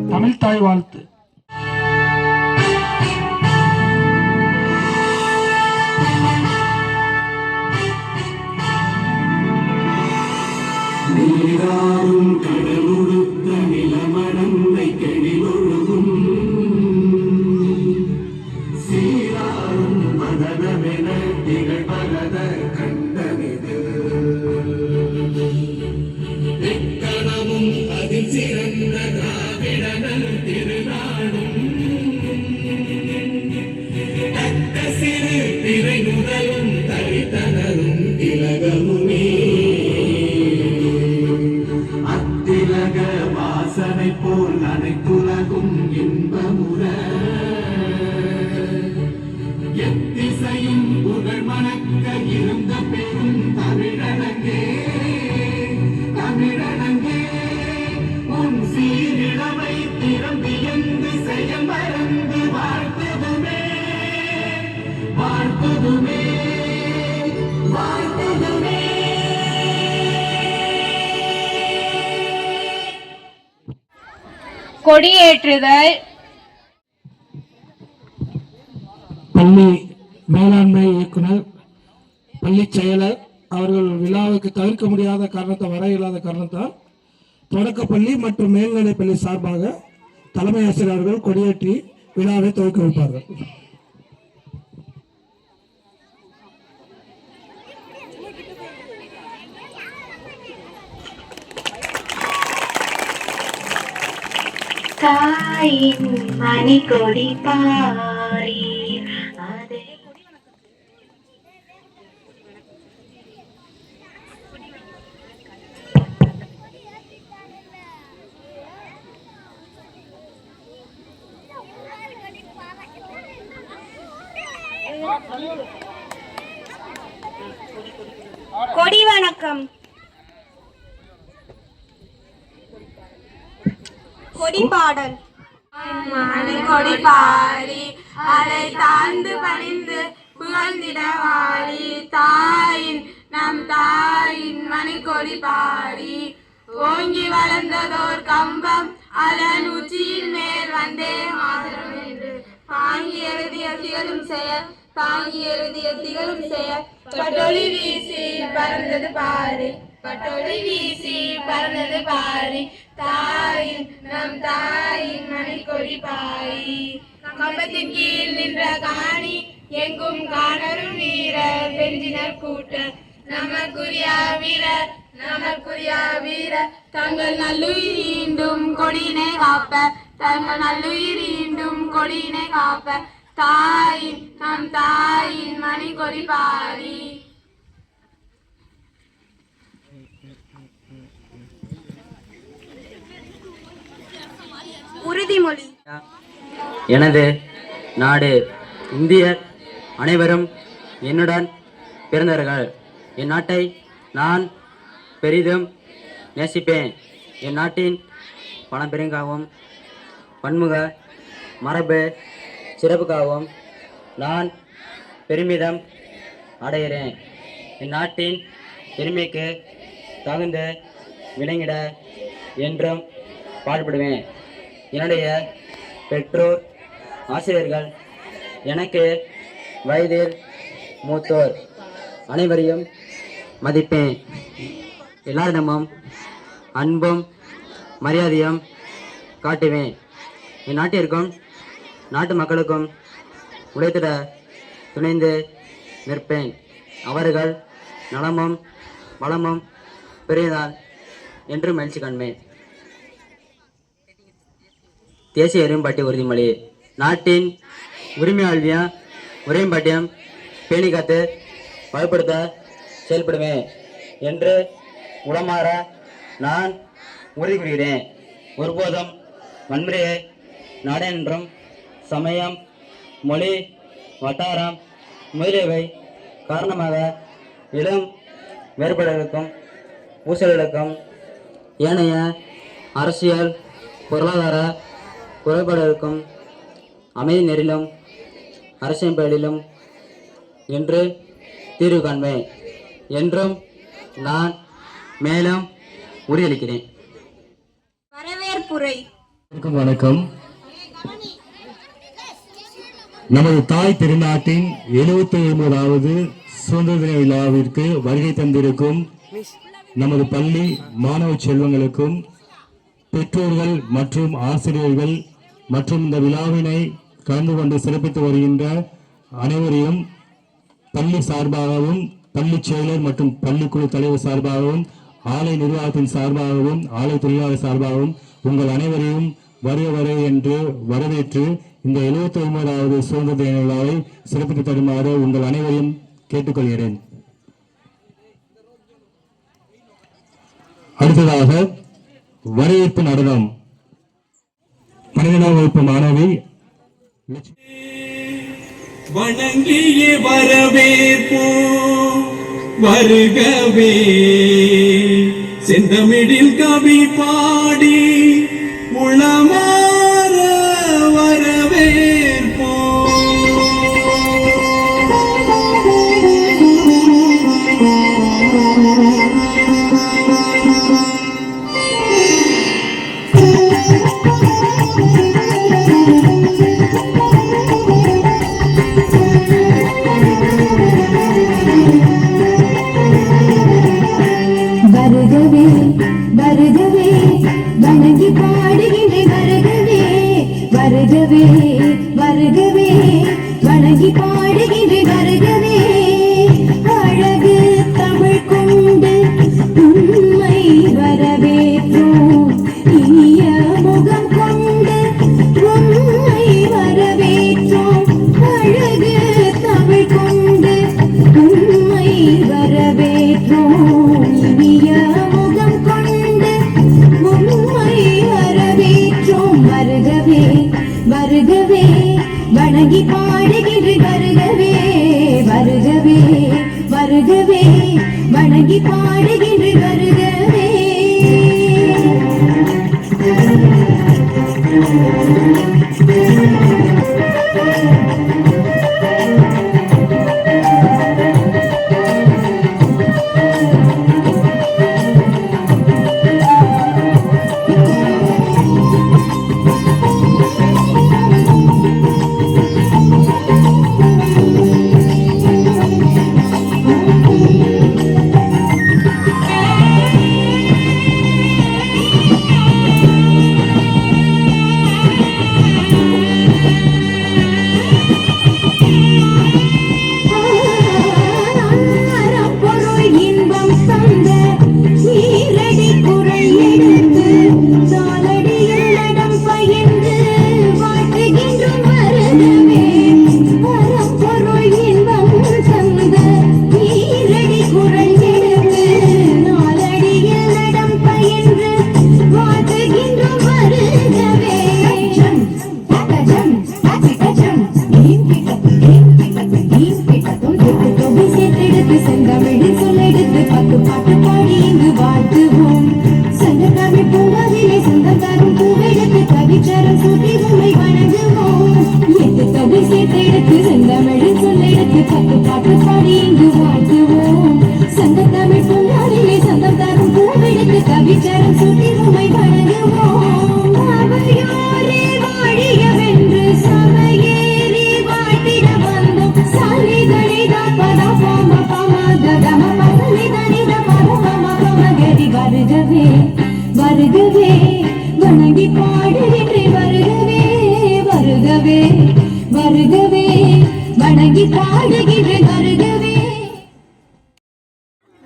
தமிழ்த்தாய் வாழ்த்து. நீராறும் கடலுடுத்த நிலமடந்தை கெழிலொழுகும் சீராறும் மதனமென திகழ்பரத கண்டமிது எக்கணமும் அதில் சிறந்த திராவிடனல் திருநாடும் தக்க சிறு திரை முதலும் தரித்தனரும் திலகமுமே அத்திலக வாசனை போல் அனைத்துலகும் இன்பமுற எத்திசையும் புகழ் மணக்க இருந்த பெரும் தமிழனங்கே தமிழனங்கே உன் சீரிழமை திறம்பியந்து செயல் மறந்து வாழ்த்துதுமே வாழ்த்துதுமே வாழ்த்துதுமே. கொடியேற்றுதல். பள்ளி மேலாண்மை இயக்குனர், பள்ளி செயலர் அவர்கள் விழாவுக்கு தவிர்க்க முடியாத காரணத்தை, வர இல்லாத காரணத்தால் தொடக்கப்பள்ளி மற்றும் மேல்நிலைப்பள்ளி சார்பாக தலைமை ஆசிரியர் அவர்கள் கொடியேற்றி விழாவை துவக்கி வைப்பார்கள். தாயின் மணி கொடி பாரி கொடி வணக்கம். கொடி பாடல். மணி கொடி பாரி அதை தாழ்ந்து பணிந்து புகழ்ந்திடவாரி தாயின் நம் தாயின் மணி கொடி பாரி ஓங்கி வளர்ந்ததோர் கம்பம் அதன் உச்சியின் மேல் வந்தே மாதரம் என்று தாங்கி எழுதிய திகழும் செயல் தாங்கி எழுதிய திகழும் செயல் பட்டொளி வீசி பறந்தது பாரு பட்டொளி வீசி பறந்தது பாரி தாயின் நம் தாயின் மணிக்கொடி பாரி கம்பத்தின் கீழ் நின்ற காணி எங்கும் காணரும் வீரர் பெஞ்சினர் கூட்ட நமக்குரிய வீரர் தங்கள் நல்லுயிரீண்டும் கொடியினை காப்ப தாயின் நம் தாயின் மணிக்கொடி பாரி. உறுதிமொழி. எனது நாடு இந்தியர் அனைவரும் என்னுடன் பிறந்தவர்கள். என் நாட்டை நான் பெரிதும் நேசிப்பேன். என் நாட்டின் பழம்பெருங்காகவும் பன்முக மரபு சிறப்புக்காகவும் நான் பெருமிதம் அடைகிறேன். என் நாட்டின் பெருமைக்கு தகுந்த விளங்கிட என்றும் பாடுபடுவேன். என்னுடைய பெற்றோர் ஆசிரியர்கள் எனக்கு வயதில் மூத்தோர் அனைவரையும் மதிப்பேன். எல்லாரிடமும் அன்பும் மரியாதையும் காட்டுவேன். என் நாட்டிற்கும் நாட்டு மக்களுக்கும் உழைத்திட துணைந்து நிற்பேன். அவர்கள் நலமும் வளமும் பெரியதால் என்று மகிழ்ச்சி காண்பேன். தேசிய எரும்பாட்டி உறுதிமொழி. நாட்டின் உரிமையாழ்வியம் உரையம்பாட்டியம் பேணி காத்து வலுப்படுத்த செயல்படுவேன் என்று உளமாற நான் உறுதி கூறுகிறேன். ஒருபோதும் வன்முறையை நாடென்றும் சமயம் மொழி வட்டாரம் முதலியவை காரணமாக எழும் வேறுபாடுகளுக்கும் ஊசல்களுக்கும் ஏனைய அரசியல் பொருளாதார குறைபாடுகளுக்கும் அமைதி நெறிலும் அரசியல் பெயரிலும் என்று தீர்வு காண்பேன் என்றும் நான் மேலும் உறுதியளிக்கிறேன். வரவேற்புரை. வணக்கம். நமது தாய் திருநாட்டின் 79வது சுதந்திர தின விழாவிற்கு வருகை தந்திருக்கும் நமது பள்ளி மாணவ செல்வங்களுக்கும் பெற்றோர்கள் மற்றும் ஆசிரியர்கள் மற்றும் இந்த விழாவினை கலந்து கொண்டு சிறப்பித்து வருகின்ற அனைவரையும் பள்ளி சார்பாகவும் பள்ளி செயலர் மற்றும் பள்ளிக்குழு தலைவர் சார்பாகவும் ஆலை நிர்வாகத்தின் சார்பாகவும் ஆலை தொழிலாளர் சார்பாகவும் உங்கள் அனைவரையும் வருக என்று வரவேற்று இந்த 79வது சுதந்திர தின விழாவை சிறப்பித்து தருமாறு உங்கள் அனைவரையும் கேட்டுக்கொள்கிறேன். அடுத்ததாக வரவேற்பு நடனம். 12ஆம் வகுப்பு மாணவி வணங்கியே வரவேற்போ வருகவே செந்தமிழில் கவி பாடி உளமாற வரவேற்போ. வருகவே வருகவே வணங்கி பாடுகின்ற வருகவே வருகவே வருகவே வணங்கி பாடுகின்ற வருகவே அழகு தமிழ் கொண்டு உண்மை வரவேற்றோம் இனிய முகம் கொண்டு உண்மை வரவேற்றோம் அழகு தமிழ் கொண்டு உண்மை வரவேற்றோம் இனிய முகம் கொண்டு உண்மை வரவேற்றோம். வருகவே வருகவே வணங்கி பாடுகின்ற வருகவே வருகவே வருகவே வணங்கி பாடுகின்ற வருகவே. வருகவே வணங்கி பாடுகின்றேன் வருகவே வருகவே வருகவே வணங்கி பாடுகின்றேன் வருகவே.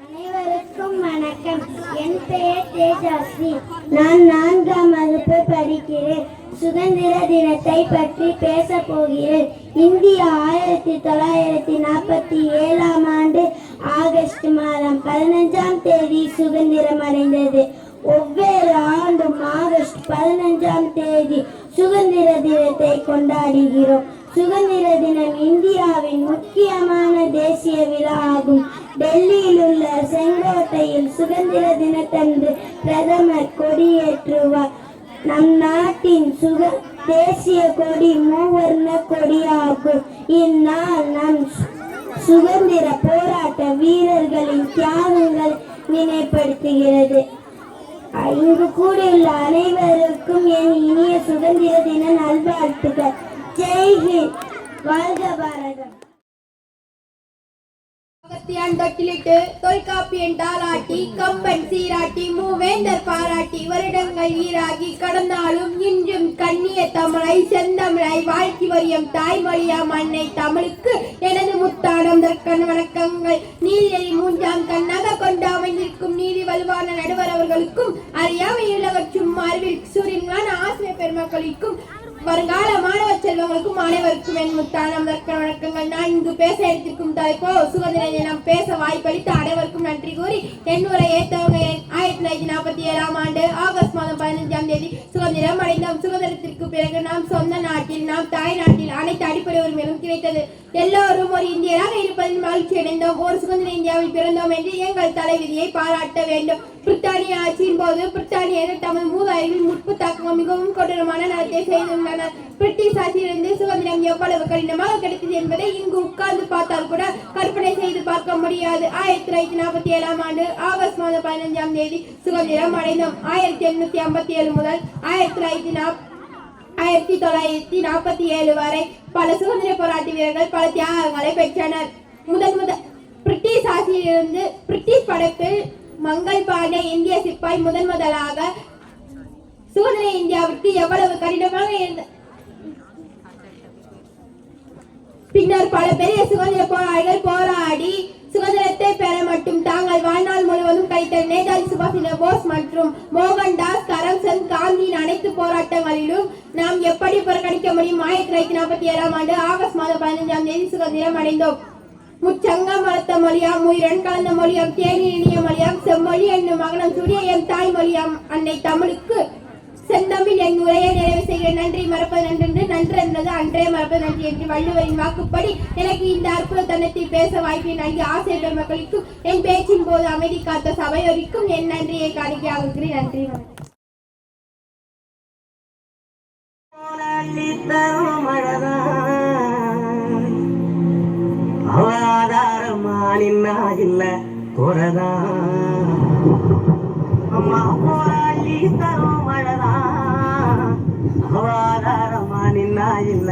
அனைவருக்கும் வணக்கம். என் பெயர் தேஜஸ்வி. நான் 4ஆம் வகுப்பு படிக்கிறேன். சுதந்திர தினத்தை பற்றி பேச போகிறேன். இந்தியா 1947ஆம் ஆண்டு ஆகஸ்ட் மாதம் 15ஆம் தேதி சுதந்திரம் அடைந்தது. ஒவ்வொரு ஆண்டும் ஆகஸ்ட் 15ஆம் தேதி சுதந்திர தினத்தை கொண்டாடுகிறோம். சுதந்திர தினம் இந்தியாவின் முக்கியமான தேசிய விழா ஆகும். டெல்லியில் உள்ள செங்கோட்டையில் சுதந்திர தினத்தன்று பிரதமர் கொடியேற்றுவார். நம் நாட்டின் தேசிய கொடி மூவர்ண கொடியாகும். இந்நாள் நம் சுதந்திர போராட்ட வீரர்களின் தியாகங்கள் நினைப்படுத்துகிறது. இங்கு கூடியுள்ள அனைவருக்கும் என் இனிய சுதந்திர தின நல்வாழ்த்துக்கள். ஜெய்ஹிந்த். வாழ்க பாரதம். தொட்டிலிட்டு தொல்காப்பியன் தாலாட்டி கம்பன் சீராட்டி மூவேந்தர் பாராட்டி வருடங்கள் ஈராகி கடந்தாலும் இன்றும் கண்ணிய தமிழை செந்தமிழை வாழ்க்கை வரியம் தாய்மொழியாம் அன்னை தமிழுக்கு எனது முத்தானம் தற்கண் வணக்கங்கள். நீதியை 3ஆம் கண்ணாக கொண்டு அமைந்திருக்கும் நீதி வலுவான நடுவர் அவர்களுக்கும் அறியாமையுள்ளவற்றும் அறிவில் சூரியன்மான ஆசிரியர் பெருமக்களுக்கும் வருங்கால மாணவ செல்வங்களுக்கும் அனைவருக்கும் என் முத்தானம் வணக்கங்கள். நான் இங்கு பேச எடுத்திருக்கும் தலைப்போ சுதந்திர தினம். பேச வாய்ப்பளித்த அனைவருக்கும் நன்றி கூறி என் உரை ஏற்றவங்க 1947ஆம் ஆண்டு ஆகஸ்ட் மாதம் 15ஆம் தேதி சுதந்திரம் அடைந்தோம். சுதந்திரத்திற்கு பிறகு நாம் சொந்த நாட்டில் நாம் தாய் நாட்டில் அனைத்து அடிப்படை உரிமைகளும் கிடைத்தது. எல்லோரும் ஒரு இந்தியராக இருப்பதில் மகிழ்ச்சி அடைந்தோம். ஒரு சுதந்திர இந்தியாவில் பிறந்தோம் என்று எங்கள் தலைவிதியை பாராட்ட வேண்டும். பிரித்தானிய ஆட்சியின் போது பிரித்தானியர்கள் தமது மூதாதையர்கள் முற்புத்தாக்கம் மிகவும் கொடூரமான நடத்தை செய்துள்ளனர். பிரிட்டிஷ் ஆட்சியிலிருந்து சுதந்திரம் எவ்வளவு கடினமாக கிடைத்தது என்பதை இங்கு உட்கார்ந்து பார்த்தால் கூட கற்பனை செய்து பார்க்க முடியாது. 1947ஆம் ஆண்டு ஆகஸ்ட் மாதம் 15ஆம் தேதி சுதந்திரம் அடைந்தோம். 1857 முதல் 1947 வரை பல சுதந்திர போராட்ட வீரர்கள் பல தியாகங்களை பெற்றனர். முதல் பிரிட்டிஷ் ஆட்சியிலிருந்து பிரிட்டிஷ் படைப்பில் மங்கள் பாண்டே இந்திய சிப்பாய் முதலாக சுதந்திர இந்தியாவிற்கு எவ்வளவு கடினமாக இருந்த பின்னர் பல பெரிய சுதந்திர போராளிகள் போராடி சுதந்திரத்தை பெற மட்டும் தாங்கள் வாழ்நாள் முழுவதும் கழித்த நேதாஜி சுபாஷ் சந்திர போஸ் மற்றும் மோகன்தாஸ் கரம்சந்த் காந்தியின் அனைத்து போராட்டங்களிலும் நாம் எப்படி புறக்கணிக்க முடியும்? 1947ஆம் ஆண்டு ஆகஸ்ட் மாதம் 15ஆம் தேதி சுதந்திரம் அடைந்தோம். முச்சங்கம் வளர்த்த மொழியாம் உயிரன் கலந்த மொழியாம் தேனி இனிய மொழியாம் செம்மொழி என்னும் மகனம் சூரிய என் தாய்மொழியாம் அன்னை தமிழுக்கு செந்தமிழ் என் உரையை நிறைவு செய்கிறேன். நன்றி மறப்பது நன்றென்று நன்று என்பது அன்றே மறப்பது நன்றி என்று வள்ளுவரின் வாக்குப்படி எனக்கு இந்த அற்புத தன்னத்தில் பேச வாய்ப்பை நல்கி ஆசிரியர் பெருமக்களுக்கும் என் பேச்சின் போது அமைதி காத்த சபையோருக்கும் என் நன்றியை காணிக்கையாகிறேன். நன்றி அம்மா போராளி தரும் மழதா அவாதாரமா நின்னா இல்ல குறதா. அம்மா போராளி தரும் மழதா அவாதாரமா நின்னா இல்ல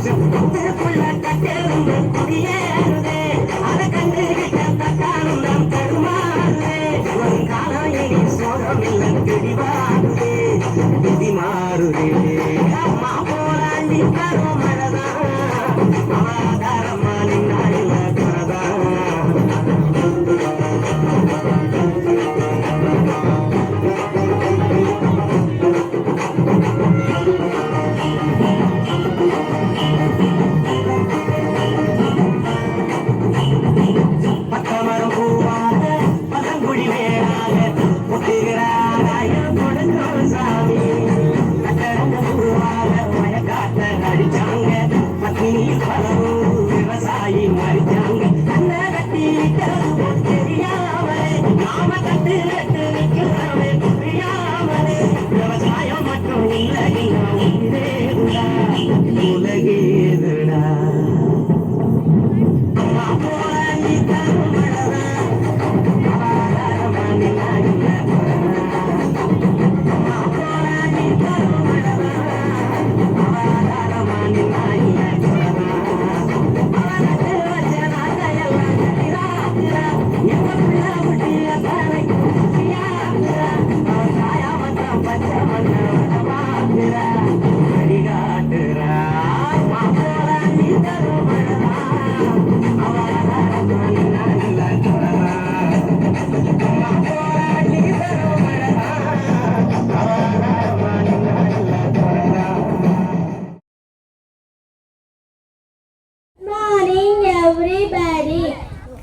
ஆவேசம் உங்களுக்குள்ள கட்டெருந்து குடியேறுதே அதை கண்டுகிட்ட தட்டாலும் நாம் தடுமாறுதே வருங்காலம் இனி சோகமில்லை தெளிவாகுதே விதி மாறுதே அம்மா போராண்டி தரும் மழைதான் ஆதாரமா நின்னாயில குறதான் பட்டமரம் பூவாக பதங்குழி வேளாக முட்டுகிறாராயம் கொடுக்கும் சாமி கட்டடங்க பூவாக மயக்காட்ட அடிச்சாங்க பத்தினியில் பலரும் விவசாயி மறிச்சாங்க கண்ண கட்டி தெரியாமலே நாம கட்டு கட்டு நிற்கிறவே புரியாமலே விவசாயம் மட்டும் இல்லை உலகேதுடா உலகேதுடா அம்மா போராண்டி தரும் மழைதான் ஆதாரமா நின்னாயில அம்மா போராண்டி தரும் மழைதான் ஆதாரமா நின்னாயில அவனத்து வச்ச நாட்டையெல்லாம் கட்டிராக்குறா எங்க பிள்ளை முட்டிய தலைக்கு குட்டியாக்குறா அவன் சாயா மச்சான் பச்சை மண்ண வடமாக்குறா வழிகாட்டுறா அம்மா போராண்டி தரும் மழைதான் Morning everybody.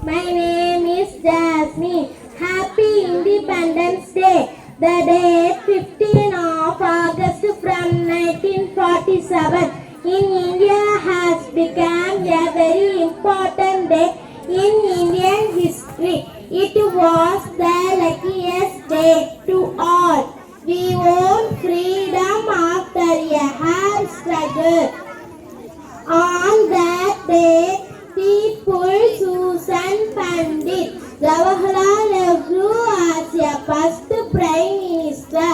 My name is Jasmine. Happy Independence Day. The date 15 of August from 1947 in India has become a very important day in Indian history. It was the luckiest day to all. We won freedom after a hard struggle. On that day, people Susan Pandit, Jawaharlal Nehru as a first Prime Minister.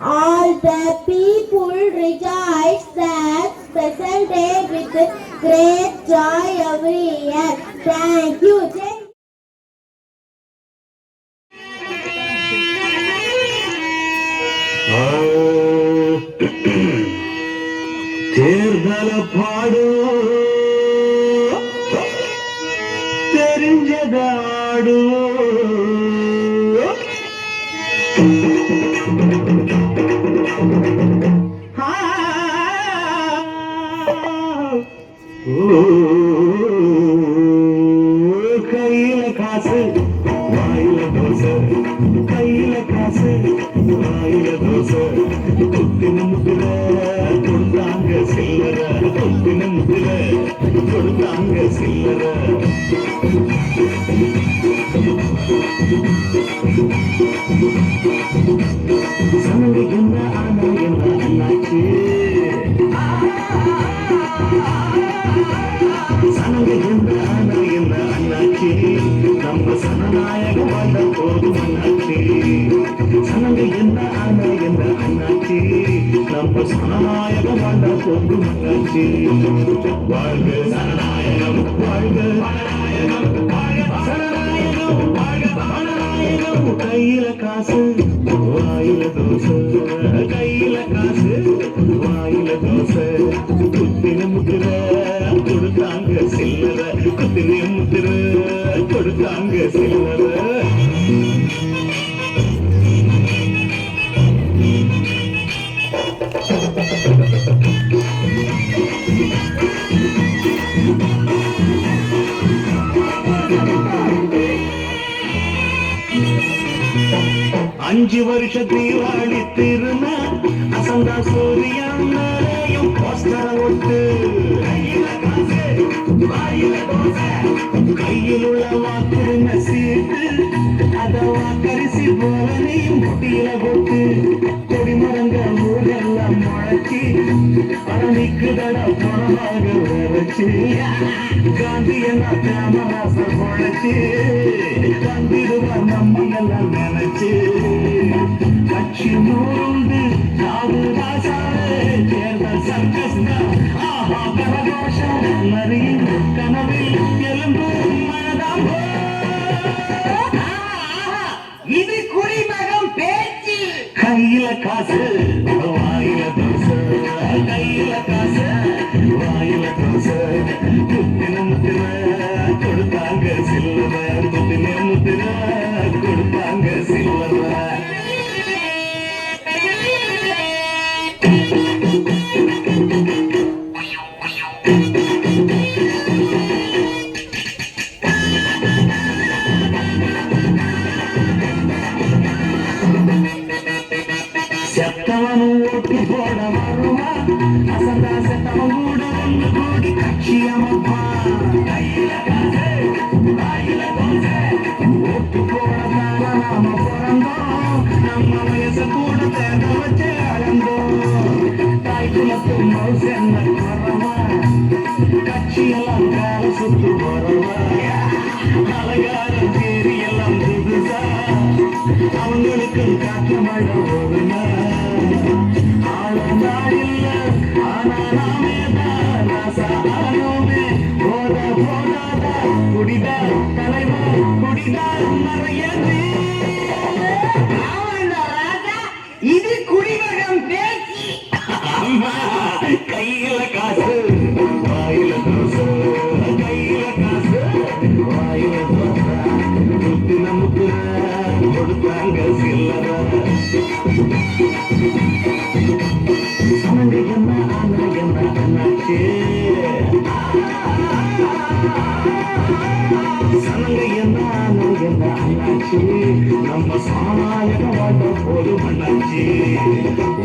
All the people rejoice that special day with great joy every year. Thank you. தேர்தல பாடும் தெரிஞ்சதாடும் கையில காசு வாயில தோசை கையில காசு வாயில தோசை கொத்தின முத்திர கொடுத்தாங்க சில்லற கொத்தின முத்திர கொடுத்தாங்க சில்லற சனங்க என்ன ஆனா என்ன அண்ணாச்சு சனங்க என்ன ஆனா என்ன அண்ணாச்சு நம்ம சனநாயக வாழ போதும் அண்ணாச்சு சனங்க என்ன ஆனா என்ன அண்ணாச்சு நம்ம சனநாயக வாழ போதும் அண்ணாச்சு வாழ்க சனநாயகம் வாழ்க சனநாயகம் வாழ்க சனநாயகம் கையில காசு வாயில தோசை கையில காசு வாயில தோசை குத்தின முத்திர கொடுத்தாங்க சில்லற குத்தின முத்திர கொடுத்தாங்க சில்லற அஞ்சு வருஷ தீவாளி திருநா அசந்தா சூரியன் மேலையும் போஸ்டர ஒட்டு கையில் உள்ள வாக்குரிமை சீட்டு அத வாக்கரிசி போலனையும் முட்டியில போட்டு கொடிமரங்க ஊரெல்லாம் முளைச்சி பரணிக்குதட பணமாக வரைச்சி காந்தி எல்லாம் காமராசர் முளைச்சி தந்திடுவார் நம்ம எல்லாம் நினைச்சு கட்சி நூறுண்டு சாவு ராசாவே தேர்தல் சர்க்கஸ் கரகோஷம் நரியின் கனவில் எலும்பு மனதாம் இது குடிமகம் பேச்சு கையில காசு வாயில தோசை கையில காசு வாயில தோசை முத்தின முத்தின கொடுத்தாங்க சில்லற முத்தின முத்தின கொடுத்தாங்க சில்லற செத்தவனும் ஓட்டு போட வருவா அசந்தா செத்தவன் கூட ஒன்று கூடி கட்சி அமைப்பா கையில காசு வாயில தோசை ஓட்டு போடத்தான நாம பிறந்தோம் நம்ம வயசு கூட தேட வச்சு அளந்தோம் தாய் குலத்து மவுசு என்ன குறவா கட்சியெல்லாம் கால சுத்து போறவா அலங்காரம் தேரி எல்லாம் புதுசா அவங்களுக்கு காற்று மழை ஓடுமா ஆனா இல்ல ஆனா நாமே தான் ராசானோமே போத போதாதா குடிதா தலைவா குடிதா மறையது இது குடிமகம் பேச்சு கையில காசு வாயில தோசை கையில காசு வாயில தோசை முத்தின முத்தின கொடுத்தாங்க சில்லற சனங்க என்ன ஆனா என்ன அண்ணாச்சு சனங்க என்ன ஆனா என்ன அண்ணாச்சு நம்ம சாமானிய வாழ்ந்த போது மண்ணாச்சு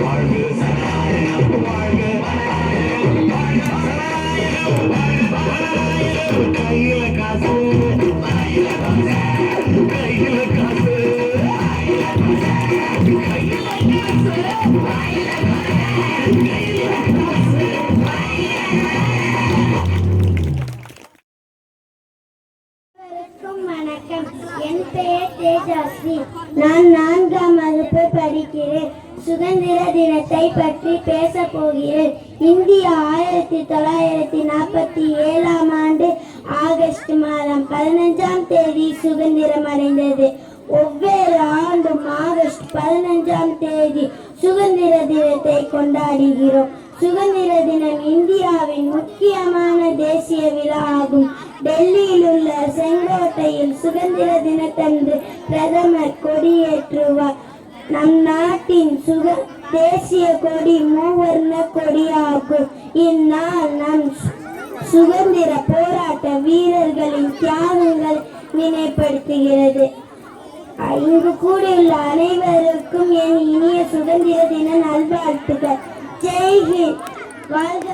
வாழ்க சனாயனம் வாழ்க கையில காசு கையில காசு கையில காசு வணக்கம். என் பெயர் தேஜஸ்வி. நான் 4ஆம் வகுப்பு படிக்கிறேன். சுதந்திர தினத்தை பற்றி பேச போகிறேன். இந்தியா 1947ஆம் ஆண்டு ஆகஸ்ட் மாதம் 15ஆம் தேதி சுதந்திரம் அடைந்தது. ஒவ்வொரு ஆண்டும் ஆகஸ்ட் 15ஆம் தேதி சுதந்திர தினத்தை கொண்டாடுகிறோம். சுதந்திர தினம் இந்தியாவின் முக்கியமான தேசிய விழா ஆகும். டெல்லியில் உள்ள செங்கோட்டையில் சுதந்திர தினத்தன்று பிரதமர் கொடியேற்றுவார். நம் நாட்டின் தேசிய கொடி மூவர்ண கொடியாகும். இந்நாள் நம் சுதந்திர போராட்ட வீரர்களின் தியாகங்கள் நினைப்படுத்துகிறது. இங்கு கூடியுள்ள அனைவருக்கும் என் இனிய சுதந்திர தின நல்வாழ்த்துக்கள். ஜெய்ஹிந்த். வாழ்க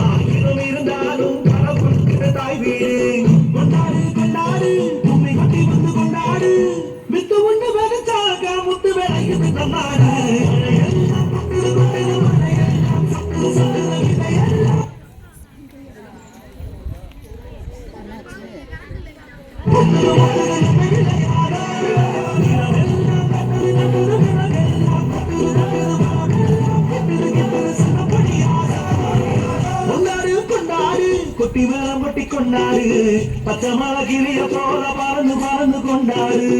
ஆயிரம் இருந்தாலும் தாய் வீடு கொண்டாடு கொண்டாடு உண்மை கொட்டி வந்து கொண்டாடு வித்து உண்டு வெடிச்சாக முத்து விளையுது கொண்டாடு கொட்டி மேலம் கொட்டி கொண்டாடு பச்சை மலை கிளிய போல பறந்து பறந்து கொண்டாடு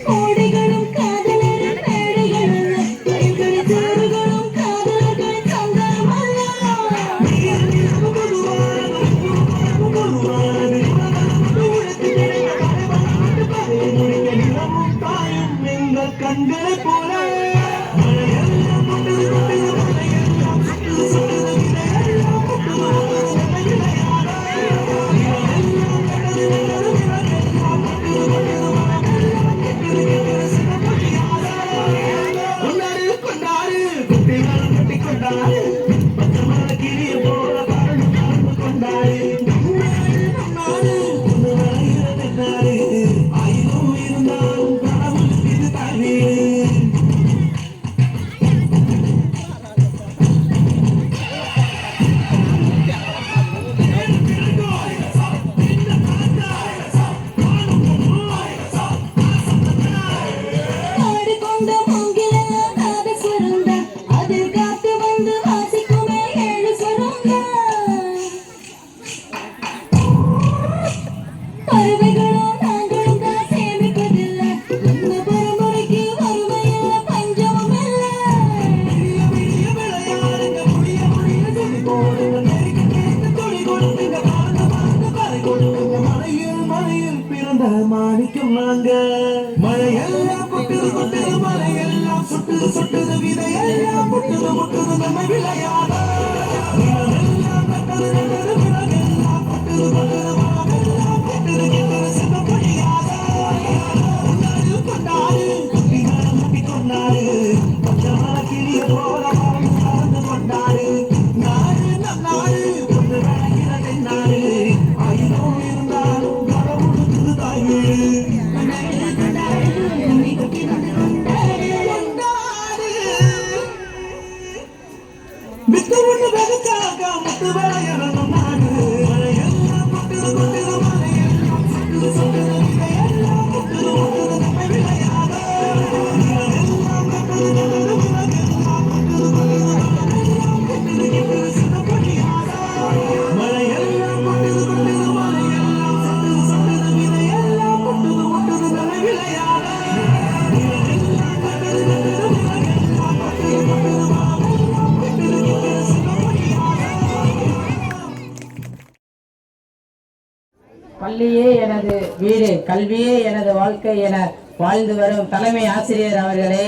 கோடைகளும் காதலரும் மேடைகளும் வயல்களில் தோறுகளும் காதல் சொன்னாங்க. மழையெல்லாம் கொட்டுது கொட்டுது மழையெல்லாம் சுட்டுது சுட்டுது விதையெல்லாம் முட்டுது முட்டுது நம்ம விளையாட. நிலமெல்லாம் நட்டது நட்டது விலகெல்லாம் கொட்டுது கொட்டுது மரமெல்லாம் கொட்டுது கொட்டுது சின்ன பொழியாத. கொண்டாடு கொண்டாடு குட்டி மரம் முட்டி கொண்டாடு பச்சை மர கிளிய போல பறந்து பறந்து கொண்டாடு. நாடு நம் நாடு பொண்ணு விளைகிறது நாடு. ஆயிரம் இருந்தாலும் கடவுளுக்கு தாய் வீடு. வித்து ஒண்ணு வெகுச்சாக முத்து விளையணும் நாடு. மழையெல்லாம் கொட்டுது கொட்டுது மழையெல்லாம் சுட்டுது சுட்டுது விதையெல்லாம் முட்டுது முட்டுது நம்ம விளையாட. நிலமெல்லாம் நட்டது நட்டது விலகெல்லாம் கொட்டுது கொட்டுது மரமெல்லாம் கொட்டுது கொட்டுது சின்ன பொழியாத. மழையெல்லாம் கொட்டுது கொட்டுது மழையெல்லாம் சுட்டுது சுட்டுது விதையெல்லாம் முட்டுது முட்டுது நம்ம விளையாட. நிலமெல்லாம் நட்டது நட்டது விலகெல்லாம் கொட்டுது கொட்டுது மரமெல்லாம் கொட்டுது கொட்டுது சின்ன பொழியாத. பள்ளியே எனது வீடு, கல்வியே எனது வாழ்க்கை என வாழ்ந்து வரும் தலைமை ஆசிரியர் அவர்களே,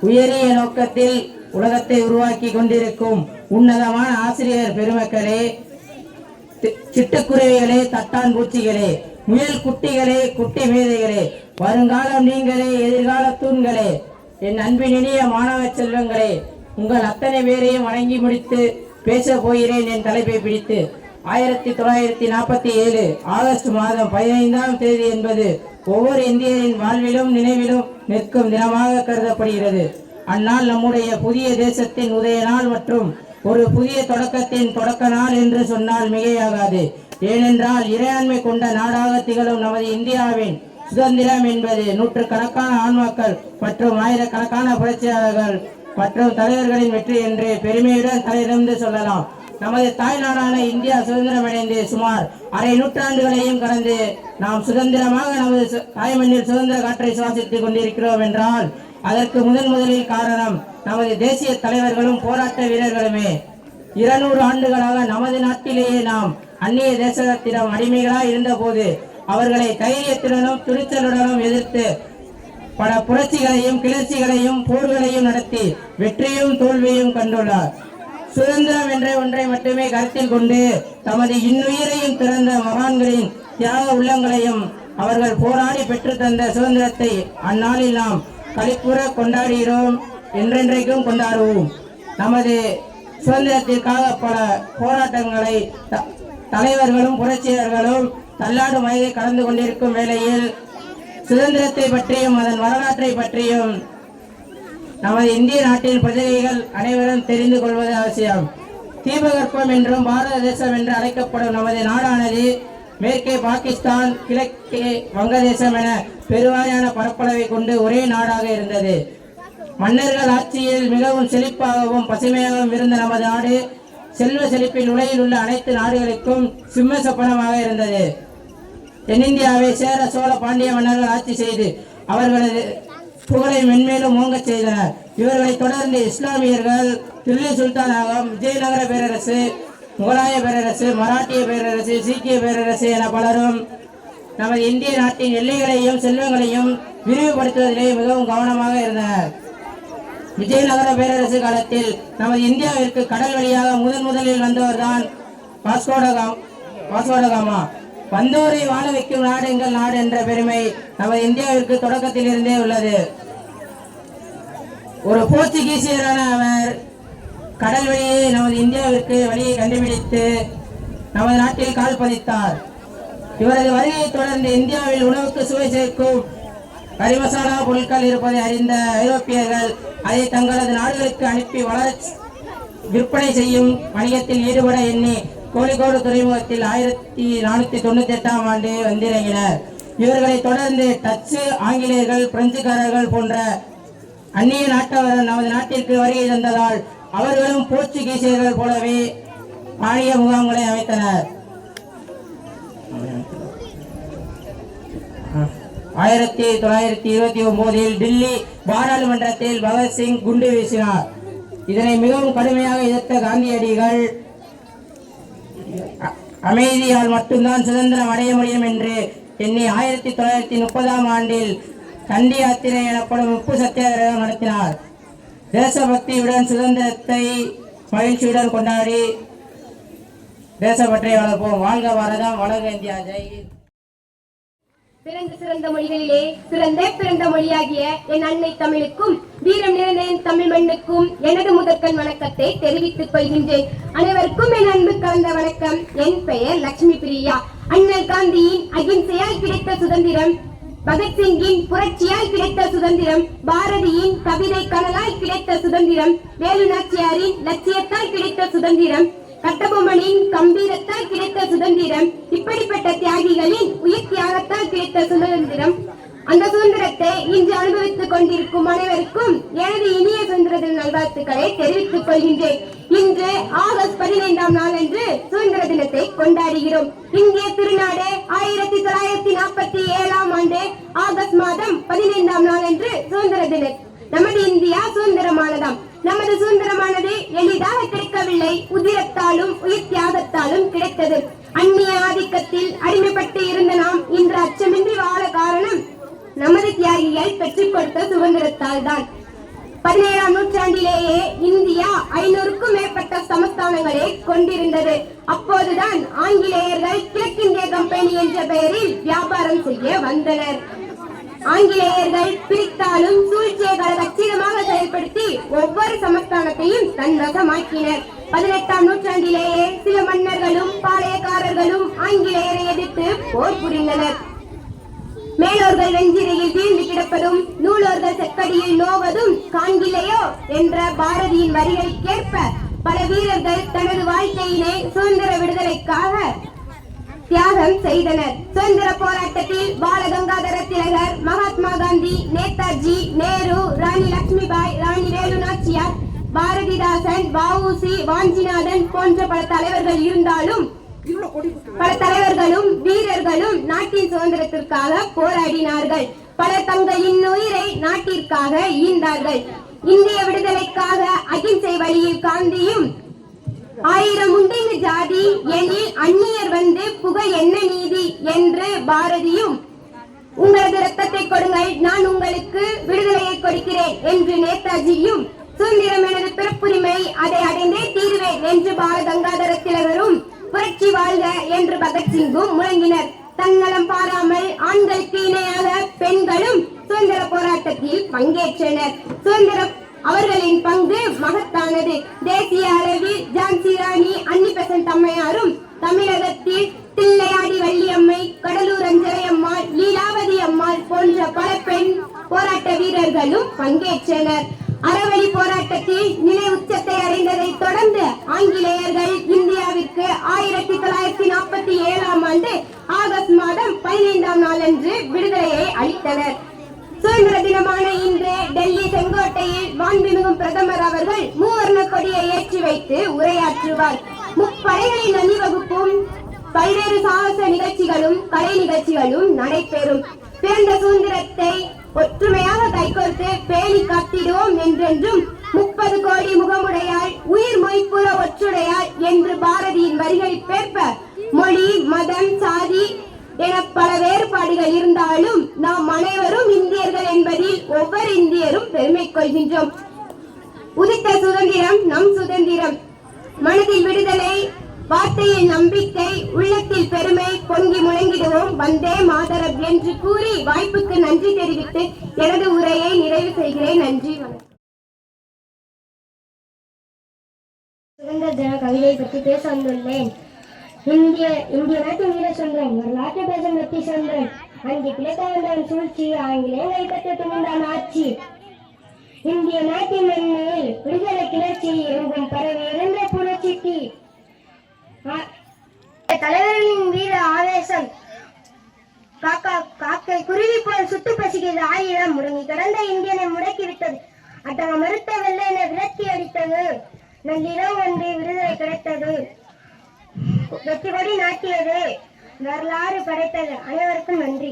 உயரிய நோக்கத்தில் உலகத்தை உருவாக்கி கொண்டிருக்கும் உன்னதமான ஆசிரியர் பெருமக்களே, சிட்டுக்குருவிகளே, தட்டான் பூச்சிகளே, முயல் குட்டிகளே, குட்டி மேதைகளே, வருங்காலம் நீங்களே, எதிர்கால தூண்களே, என் அன்பின் இனிய மாணவ செல்வங்களே, உங்கள் அத்தனை பேரையும் வணங்கி முடித்து பேச போகிறேன் என் தலைப்பை பிடித்து. 1947 ஆகஸ்ட் மாதம் 15ஆம் தேதி என்பது ஒவ்வொரு இந்தியரின் வாழ்விலும் நினைவிலும் நிற்கும் தினமாக கருதப்படுகிறது. அந்நாள் நம்முடைய புதிய தேசத்தின் உதய நாள் மற்றும் ஒரு புதிய தொடக்கத்தின் தொடக்க நாள் என்று சொன்னால் மிகையாகாது. ஏனென்றால் இறையாண்மை கொண்ட நாடாக திகழும் நமது இந்தியாவின் சுதந்திரம் என்பது நூற்றுக்கணக்கான ஆன்மாக்கள் மற்றும் ஆயிரக்கணக்கான புரட்சியாளர்கள் மற்றும் தலைவர்களின் வெற்றி என்று பெருமையுடன் தலையிலிருந்து சொல்லலாம். நமது தாய்நாடான இந்தியா சுதந்திரமடைந்து சுமார் அரை நூற்றாண்டுகளையும் கடந்து நாம் சுதந்திரமாக நமது தாய்மண்ணில் சுதந்திர காற்றை சுவாசித்துக் கொண்டிருக்கிறோம் என்றால் அதற்கு முதலில் காரணம் நமது தேசிய தலைவர்களும் போராட்ட வீரர்களுமே. 200 ஆண்டுகளாக நமது நாட்டிலேயே நாம் அந்நிய தேசத்திடம் அடிமைகளாய் இருந்தபோது அவர்களை தைரியத்துடனும் துணிச்சலுடனும் எதிர்த்து பல புரட்சிகளையும் கிளர்ச்சிகளையும் போர்களையும் நடத்தி வெற்றியும் தோல்வியும் கண்டுள்ளார். சுதந்திரம் என்ற ஒன்றை மட்டுமே கருத்தில் கொண்டு தமது இன்னுயிரையும் திறந்த மகான்களின் தியாக உள்ளங்களையும் அவர்கள் போராடி பெற்று தந்த சுதந்திரத்தை அந்நாளில் நாம் களிப்புற கொண்டாடுகிறோம், என்றென்றைக்கும் கொண்டாடுவோம். நமது சுதந்திரத்திற்காக பல போராட்டங்களை தலைவர்களும் புரட்சியாளர்களும் தள்ளாடு வயதை கடந்து கொண்டிருக்கும் வேளையில் சுதந்திரத்தை பற்றியும் அதன் வரலாற்றை பற்றியும் நமது இந்திய நாட்டின் பிரஜைகள் அனைவரும் தெரிந்து கொள்வது அவசியம். தீபகற்பம் என்றும் பாரத தேசம் என்று அழைக்கப்படும் நமது நாடானது மேற்கே பாகிஸ்தான், கிழக்கே வங்கதேசம் என பெருவாரியான பரப்பளவை கொண்டு ஒரே நாடாக இருந்தது. மன்னர்கள் ஆட்சியில் மிகவும் செழிப்பாகவும் பசுமையாகவும் இருந்த நமது நாடு செல்வ செழிப்பின் உலகில் உள்ள அனைத்து நாடுகளுக்கும் சிம்ம சொப்பனமாக இருந்தது. தென்னிந்தியாவை சேர சோழ பாண்டிய மன்னர்கள் ஆட்சி செய்து அவர்களது புகழை மென்மேலும் ஓங்கச் செய்தனர். இவர்களை தொடர்ந்து இஸ்லாமியர்கள் தில்லி சுல்தானாகம், விஜயநகர பேரரசு, முகலாய பேரரசு, மராட்டிய பேரரசு, சீக்கிய பேரரசு என பலரும் நமது இந்திய நாட்டின் எல்லைகளையும் செல்வங்களையும் விரிவுபடுத்துவதிலே மிகவும் கவனமாக இருந்தனர். விஜயநகர பேரரசு காலத்தில் நமது இந்தியாவிற்கு கடல் வழியாக முதலில் வந்தவர்தான் வாஸ்கோடகாமா. வந்தோரை வாழ வைக்கும் நாடு எங்கள் நாடு என்ற பெருமை நமது இந்தியாவிற்கு தொடக்கத்தில் இருந்தே உள்ளது. ஒரு போர்ச்சுகீசியரான அவர் கடல் வழியே நமது இந்தியாவிற்கு வழியை கண்டுபிடித்து நமது நாட்டில் கால் பதித்தார். இவரது வருகையை தொடர்ந்து இந்தியாவில் உணவுக்கு சுவை சேர்க்கும் கரிமசாலா பொருட்கள் இருப்பதை அறிந்த ஐரோப்பியர்கள் அதை தங்களது நாடுகளுக்கு அனுப்பி விற்பனை செய்யும் வணிகத்தில் ஈடுபட எண்ணி கோழிக்கோடு துறைமுகத்தில் 1498ஆம் ஆண்டு வந்திறங்கினர். இவர்களை தொடர்ந்து டச்சு, ஆங்கிலேயர்கள், பிரெஞ்சுக்காரர்கள் போன்ற அந்நிய நாட்டவர்கள் நமது நாட்டிற்கு வருகை தந்ததால் அவர்களும் போர்ச்சுகீசியர்கள் போலவே பாணிய முகாம்களை அமைத்தனர். 1929 டில்லி பாராளுமன்றத்தில் பகத்சிங் குண்டு வீசினார். இதனை மிகவும் கடுமையாக எதிர்த்த காந்தியடிகள் அமைதியால் மட்டும்தான் சுதந்திரம் அடைய முடியும் என்று சென்னை 1930ஆம் ஆண்டில் தண்டி யாத்திரை எனப்படும் உப்பு சத்தியாகிரகம் நடத்தினார். தேசபக்தியுடன் சுதந்திரத்தை மகிழ்ச்சியுடன் கொண்டாடி தேசப்பற்றை வளர்ப்போம். வாழ்க பாரதம், வளர்க இந்தியா. ஜெய். பிறந்த சிறந்த மொழிகளிலே பிறந்த மொழியாகிய என் அன்னை தமிழுக்கும் வீரம் நிறைந்த என் தமிழ் மண்ணுக்கும் எனது முதற்கண் வணக்கத்தை தெரிவித்துக் கொள்கின்றேன். அனைவருக்கும் என் அன்பு கலந்த வணக்கம். என் பெயர் லட்சுமி பிரியா. அண்ணல் காந்தியின் அகிம்சையால் கிடைத்த சுதந்திரம், பகத்சிங்கின் புரட்சியால் கிடைத்த சுதந்திரம், பாரதியின் கவிதை கனலால் கிடைத்த சுதந்திரம், வேலு நாச்சியாரின் லட்சியத்தால் கிடைத்த சுதந்திரம், கட்டபொம்மனின் கம்பீரத்தால் கிடைத்த சுதந்திரம், இப்படிப்பட்ட தியாகிகளின் உயிர் தியாகத்தால் கிடைத்த சுதந்திரம். அந்த சுதந்திரத்தை இன்று அனுபவித்துக் கொண்டிருக்கும் அனைவருக்கும் எனது இனிய சுதந்திர தின நல்வாழ்த்துக்களை தெரிவித்துக் கொள்கின்றேன். இன்று ஆகஸ்ட் 15ஆம் நாளன்று சுதந்திர தினத்தை கொண்டாடுகிறோம். இந்திய திருநாடு 1947ஆம் ஆண்டு ஆகஸ்ட் மாதம் 15ஆம் நாளன்று சுதந்திர தினம். நமது இந்தியா சுதந்திரமானதாம். நமது சுதந்திரமானது எளிதாக கிடைக்கவில்லை, உதிரத்தாலும் உயிர் தியாகத்தாலும் கிடைத்தது. அந்நிய ஆதிக்கத்தில் அடிமைப்பட்டு இருந்த நாம் இன்று அச்சமின்றி வாழ காரணம் நமது தியாகிகள் பெற்றுக் கொடுத்த சுதந்திரத்தால் தான். 17ஆம் நூற்றாண்டிலேயே இந்தியா 500க்கும் மேற்பட்ட சமஸ்தானங்களை கொண்டிருந்தது. அப்போதுதான் ஆங்கிலேயர்கள் கிழக்கிந்திய கம்பெனி என்ற பெயரில் வியாபாரம் செய்ய வந்தனர். ஆங்கிலேயர்கள் பிரித்தாலும் சூழ்ச்சியை கச்சிதமாக செயல்படுத்தி ஒவ்வொரு சமஸ்தானத்தையும் தன்வசமாக்கினர். 18ஆம் நூற்றாண்டிலேயே சில மன்னர்களும் பாளையக்காரர்களும் ஆங்கிலேயரை எதிர்த்து போர் புரிந்தனர். மேலோர்கள் வெஞ்சிரையில் வீழ்ந்து கிடப்பதும் நூலோர்கள் செக்கடியில் நோவதும் காண்கிலையோ என்ற பாரதியின் வரிகளுக்கேற்ப பல வீரர்கள் தனது வாழ்க்கையினை சுதந்திர விடுதலைக்காக தியாகம் செய்தனர். சுதந்திர போராட்டத்தில் பாலகங்காதர திலகர், மகாத்மா காந்தி, நேதாஜி, நேரு, ராணி லட்சுமிபாய், ராணி வேலு நாச்சியார், பாரதிதாசன், வ.உ.சி., வாஞ்சிநாதன் போன்ற பல தலைவர்கள் இருந்தாலும் பல தலைவர்களும் வீரர்களும் நாட்டின் சுதந்திரத்திற்காக போராடினார்கள். பலர் தங்களின் உயிரை நாட்டிற்காக ஈந்தார்கள். இந்திய விடுதலைக்காக அகிம்சை வழியில் காந்தியும் 1000 உண்டிங்கு ஜாதி எனில் அந்நியர் வந்து புகழ் என்ன நீதி என்று பாரதியும், உங்களது ரத்தத்தை கொடுங்கள், நான் உங்களுக்கு விடுதலையை கொடுக்கிறேன் என்று நேதாஜியும், சுதந்திரம் எனது பிறப்புரிமை, அதை அடைந்தே தீருவேன் என்று பாலகங்காதர திலகரும், புரட்சி வாழ்க என்று பகத்சிங்கும் முழங்கினர். தன்னலம் பாராமல் ஆண்களுக்கு இணையாக பெண்களும் சுதந்திர போராட்டத்தில் பங்கேற்றனர். அவர்களின் பங்கு மகத்தானது. தேசிய அளவில் ஜான்சி ராணி அன்னி பெசன்ட் அம்மையாரும், தமிழகத்தில் தில்லையாடி வள்ளியம்மை, கடலூர் அஞ்சலையம்மாள், லீலாவதி அம்மாள் போன்ற பல பெண் போராட்ட வீரர்களும் பங்கேற்றனர். அறவழி போராட்டத்தில் நிலை உச்சத்தை அடைந்ததை தொடர்ந்து ஆங்கிலேயர்கள் இந்தியாவிற்கு 1947ஆம் ஆண்டு ஆகஸ்ட் மாதம் 15ஆம் நாளன்று விடுதலையை அளித்தனர். சுதந்திர தினமான இன்று டெல்லி செங்கோட்டையில் மாண்புமிகு பிரதமர் அவர்கள் மூவர்ண கொடியை ஏற்றி வைத்து உரையாற்றுவார். முப்படைகளின் அணிவகுப்பும் பல்வேறு சாகச நிகழ்ச்சிகளும் கலை நிகழ்ச்சிகளும் நடைபெறும். பிறந்த சுதந்திரத்தை ஒற்றுமையாக கைகோர்த்து பேணி காத்திடுவோம் என்றென்றும் 30 கோடி முகமுடையாள் உயிர் மொய்ப்புற ஒற்றுடையாள் என்று பாரதியின் வரிகளுக்கேற்ப மொழி, மதம், சாதி என பல வேறுபாடுகள் இருந்தாலும் நாம் அனைவரும் இந்தியர்கள் என்பதில் ஒவ்வொரு இந்தியரும் பெருமை கொள்கின்றோம். உதித்த சுதந்திரம் நம் சுதந்திரம். மனதில் விடுதலை, வார்த்தையில் நம்பிக்கை, உள்ளத்தில் பெருமை பொங்கி முழங்கிடுவோம் வந்தே மாதரம் என்று கூறி வாய்ப்புக்கு நன்றி தெரிவித்து எனது உரையை நிறைவு செய்கிறேன். நன்றி, வணக்கம். சுதந்திர தின கவிதை பற்றி பேச வந்துள்ளேன். இந்திய நாட்டின் வீர சுதந்திரம், வரலாற்று பேசும் வெற்றி சுதந்திரம், அங்கே கிழக்காண்டான் சூழ்ச்சி, ஆங்கிலேயர் கைப்பற்ற துணிந்தான் ஆட்சி. இந்திய நாட்டின் மண்ணில் விடுதலை கிளர்ச்சி எங்கும் பரவி இருந்த புரட்சி, தலைவர்களின் வீர ஆவேசம், காக்கை குருவி போல் சுட்டு பசிக்கிறது ஆயிரம், முடங்கி கடந்த இந்தியனை முடக்கிவிட்டது, அத்தக மறுத்த வெள்ளையனை விரட்டி அடித்தது, நள்ளிரவு ஒன்று விடுதலை கிடைத்தது, வெற்றி கொடி நாட்டியது, வரலாறு படைத்தது. அனைவருக்கும் நன்றி.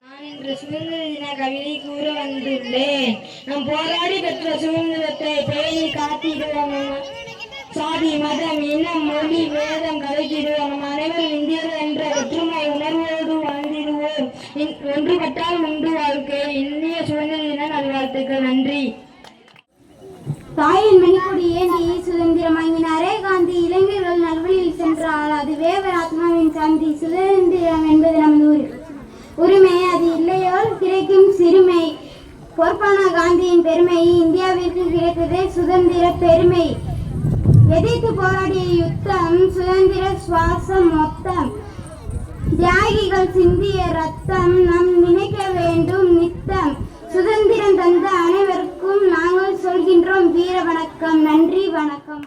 நான் இன்று சுதந்திர தின கவிதை கூற வந்துள்ளேன். நாம் போராடி பெற்ற சுதந்திரத்தை பேணி காத்திடுவோம். சாதி, மதம், இனம், மொழி, வேதம் கலைத்திடுவோம். அனைவரும் இந்தியர்கள் என்ற ஒற்றுமை உணர்வோடு வாழ்ந்திடுவோம். ஒன்றுபட்டால் உண்டு வாழ்க்கை. இந்திய சுதந்திர தின நல்வாழ்த்துக்கள். நன்றி. தாயின் மணிக்கொடி ஏந்தி சுதந்திரம் வாங்கினாரே காந்தி. இளைஞர்கள் நல்வழியில் சென்றால் அது வேவர் ஆத்மாவின் சாந்தி. சுதந்திரம் என்பது நமது உரிமை, அது இல்லையால் கிடைக்கும் சிறுமை. பொறுப்பான காந்தியின் பெருமை, இந்தியாவிற்கு கிடைத்ததே சுதந்திர பெருமை. எதிர்த்து போராடிய யுத்தம், சுதந்திர சுவாசம் மொத்தம். தியாகிகள் சிந்திய ரத்தம் நம் நினைக்க வேண்டும் நித்தம். சுதந்திரம் தந்த அனைவருக்கும் நாங்கள் சொல்கின்றோம் வீர வணக்கம். நன்றி, வணக்கம்.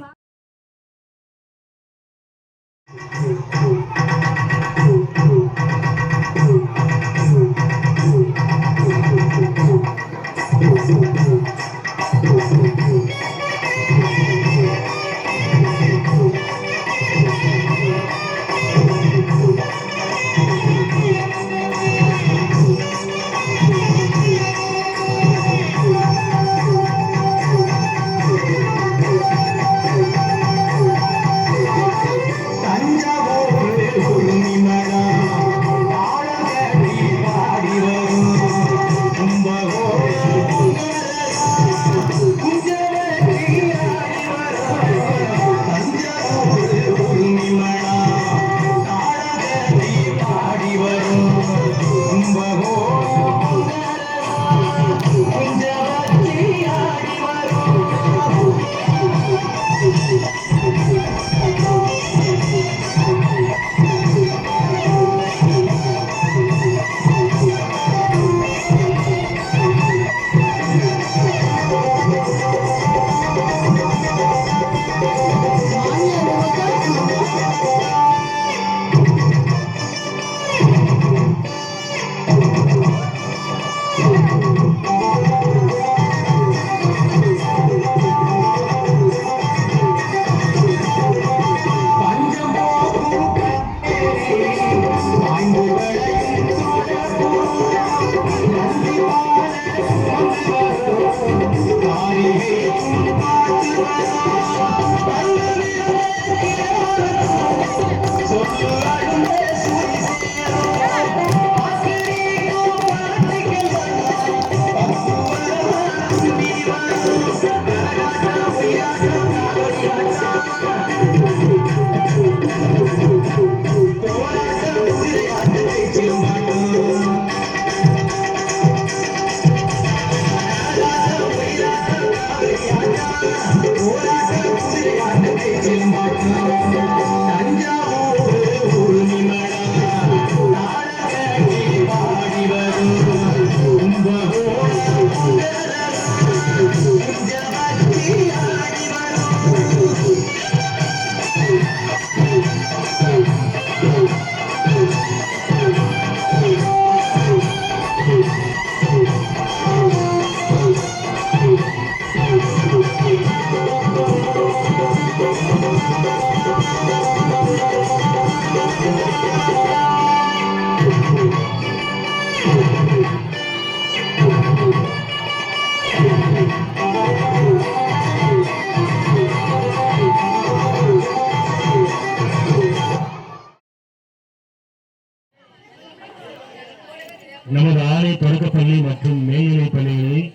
நமது ஆலை தொடக்கப்பள்ளி மற்றும் மேல்நிலைப் பள்ளிகளில்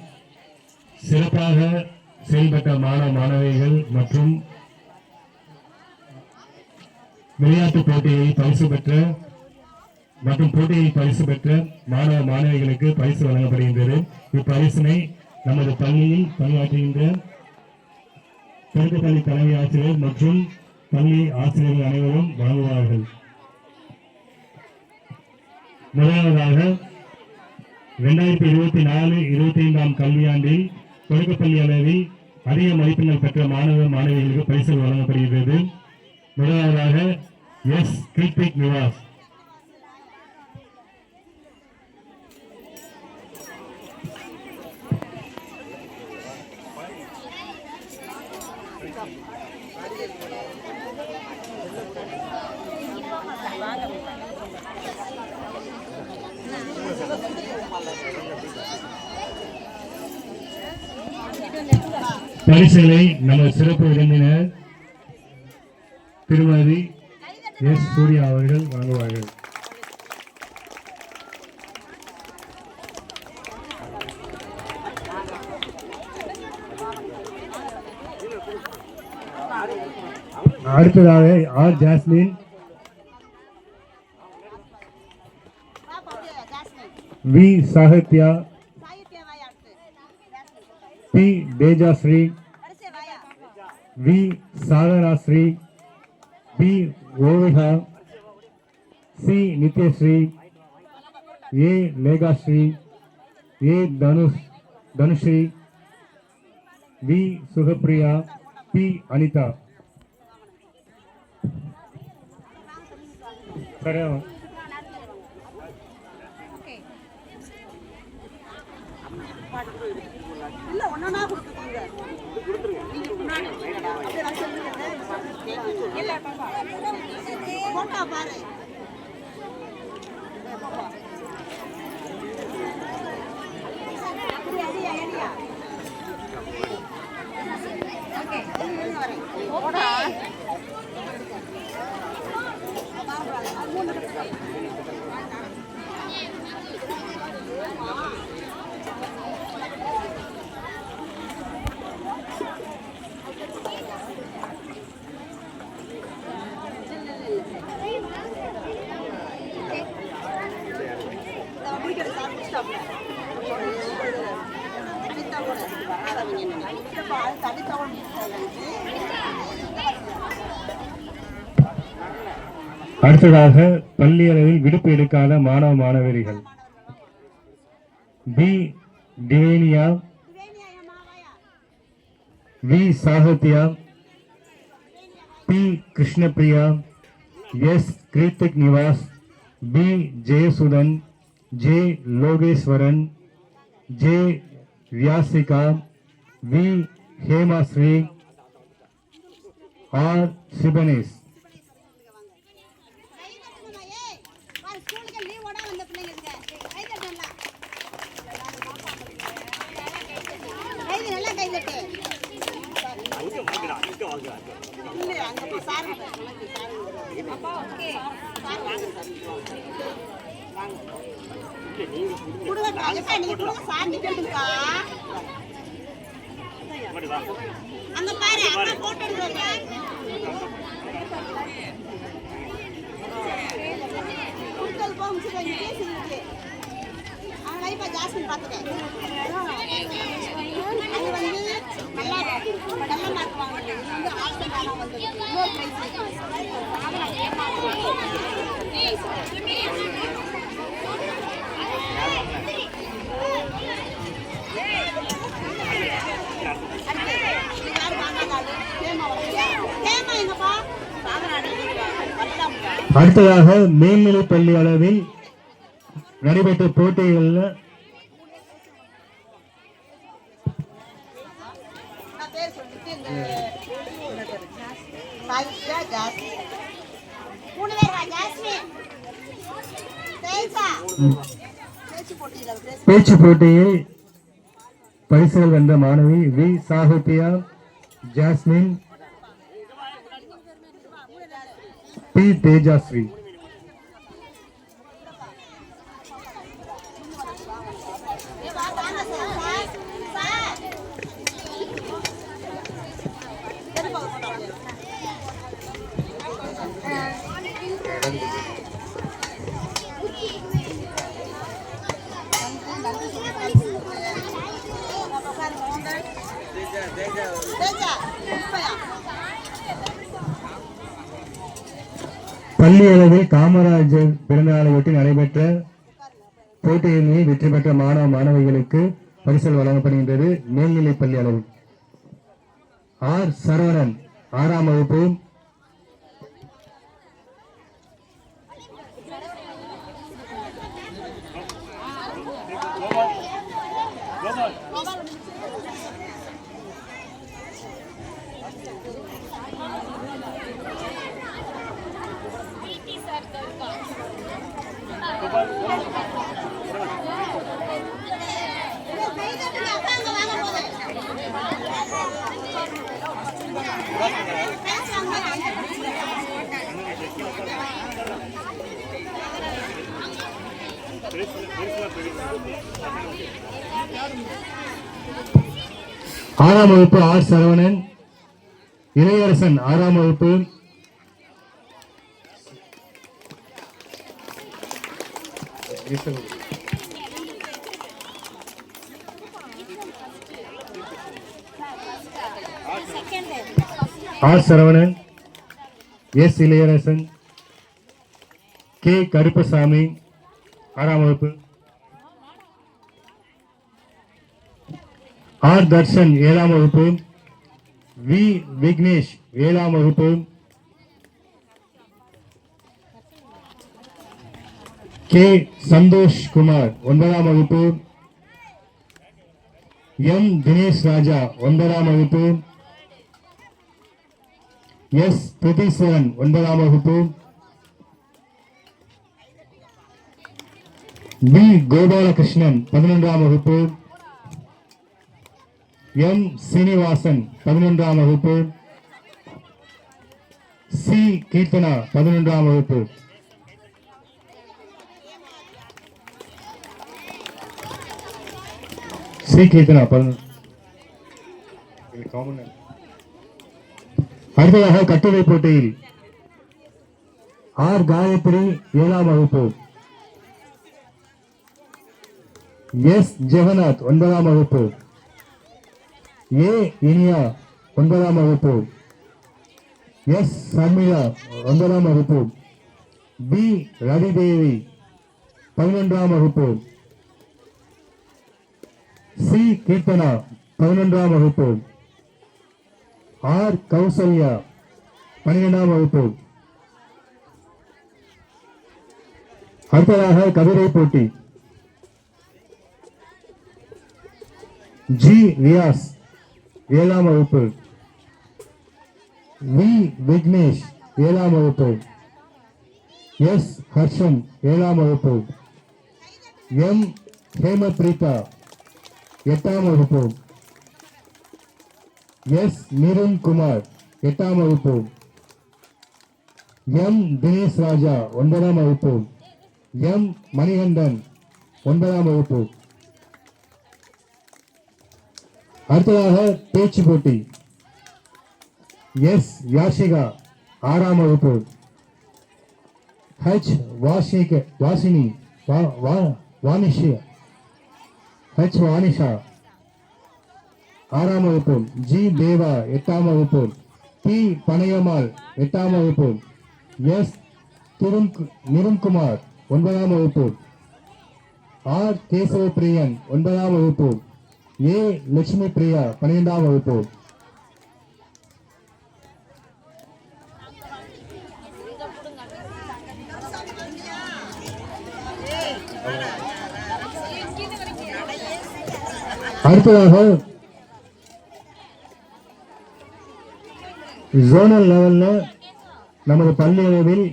சிறப்பாக செயல்பட்ட மாணவிகள் மற்றும் விளையாட்டுப் போட்டிகளில் பரிசு பெற்ற மாணவ மாணவிகளுக்கு பரிசு வழங்கப்படுகின்றது. இப்பரிசினை நமது பள்ளியில் பணியாற்றுகின்ற தொடக்கப்பள்ளி தலைமை ஆசிரியர் மற்றும் பள்ளி ஆசிரியர்கள் அனைவரும் வழங்குவார்கள். முதலாவதாக 2024-25 கல்வியாண்டில் தொடக்கப்பள்ளி அளவில் அதிக மதிப்பெண்கள் பெற்ற மாணவ மாணவிகளுக்கு பரிசு வழங்கப்படுகிறது. முதலாவதாக எஸ். கிருத்திக் நிவாஸ். பரிசுகளை நமது சிறப்பு விருந்தினர் திருமதி எஸ். சூர்யா அவர்கள் வழங்குவார்கள். அடுத்ததாக R Jasmine, V Sahithya, P Thejasri, V Sadhanasri, P Oviga, C Nithyasri, A Lekhasri, A Dhanusri, V Sugapriya, P Anitha. அடுத்ததாக பள்ளி அளவில் விடுப்பு எடுக்காத மாணவ மாணவர்கள் P Diveniya, V Sahithya, P Krishnapriya, S Kiruthik Nivas, P Jeyasudhan, J Logeswaran, J Viyasika, V Hemasri, R Sibanesh. அடுத்ததாக மேல்நிலைப் பள்ளி அளவில் நடைபெற்ற போட்டிகளில் பேச்சு போட்டியில் பரிசுகள் வென்ற மாணவி V Sahithya, Jasmine, P Tejashree. பள்ளி அளவில் காமராஜர் பிறந்தநாளையொட்டி நடைபெற்ற போட்டிகளில் வெற்றி பெற்ற மாணவ மாணவிகளுக்கு பரிசல் வழங்கப்படுகின்றது. மேல்நிலைப் பள்ளி அளவில் ஆர் சரவணன் 6ஆம் வகுப்பு, ஆறாம் வகுப்பு ஆர் சரவணன், இளையரசன் 6ஆம் வகுப்பு, R Saravanan, S Ilayarasan, K Karuppasamy 6ஆம் வகுப்பு, ஆர் தர்ஷன் 7ஆம் வகுப்பு, வி விக்னேஷ் 7ஆம் வகுப்பு, கே சந்தோஷ் குமார் 9ஆம் வகுப்பு, எம் தினேஷ் ராஜா 9ஆம் வகுப்பு, எஸ் பிரதீஸ்வரன் 9ஆம் வகுப்பு, பி கோபாலகிருஷ்ணன் 11ஆம் வகுப்பு, எம் சீனிவாசன் 11ஆம் வகுப்பு, சி கீர்த்தனா 11ஆம் வகுப்பு. சி கீர்த்தனா அடுத்ததாக கட்டுரை போட்டியில் ஆர் காயத்ரி 7ஆம் வகுப்பு, எஸ் ஜெகநாத் 9ஆம் வகுப்பு, ஏ இனியா 9ஆம் வகுப்பு, எஸ் சர்மிளா 9ஆம் வகுப்பு, பி ரவிதேவி 11ஆம் வகுப்பு, சி கீர்த்தனா 11ஆம் வகுப்பு, ஆர் கௌசல்யா 12ஆம் வகுப்பு. அடுத்ததாக கவிதை போட்டி ஜி ரியாஸ் 7ஆம் வகுப்பு, வி விக்னேஷ் 7ஆம் வகுப்பு, எஸ் ஹர்ஷன் 7ஆம் வகுப்பு, எம் ஹேமபிரீதா 8ஆம் வகுப்பு, எஸ் நிருன் குமார் 8ஆம் வகுப்பு, எம் தினேஷ் ராஜா 9ஆம் வகுப்பு, எம் மணிகண்டன் 9ஆம் வகுப்பு. அடுத்ததாக பேச்சு போட்டி எஸ் யாஷிகா 6ஆம் வகுப்பு, ஹெச் வாசினி ஹெச் வானிஷா 6ஆம் வகுப்பு, ஜி தேவா 8ஆம் வகுப்பு, பி பனையம்மாள் 8ஆம் வகுப்பு, எஸ் நிருன்குமார் 9ஆம் வகுப்பு, ஆர் கேசவப்பிரியன் 9ஆம் வகுப்பு, ஏ லட்சுமி பிரியா 12ஆம் வகுப்பு. அடுத்ததாக ஜோனல் லெவல்ல நமது பள்ளி அளவில்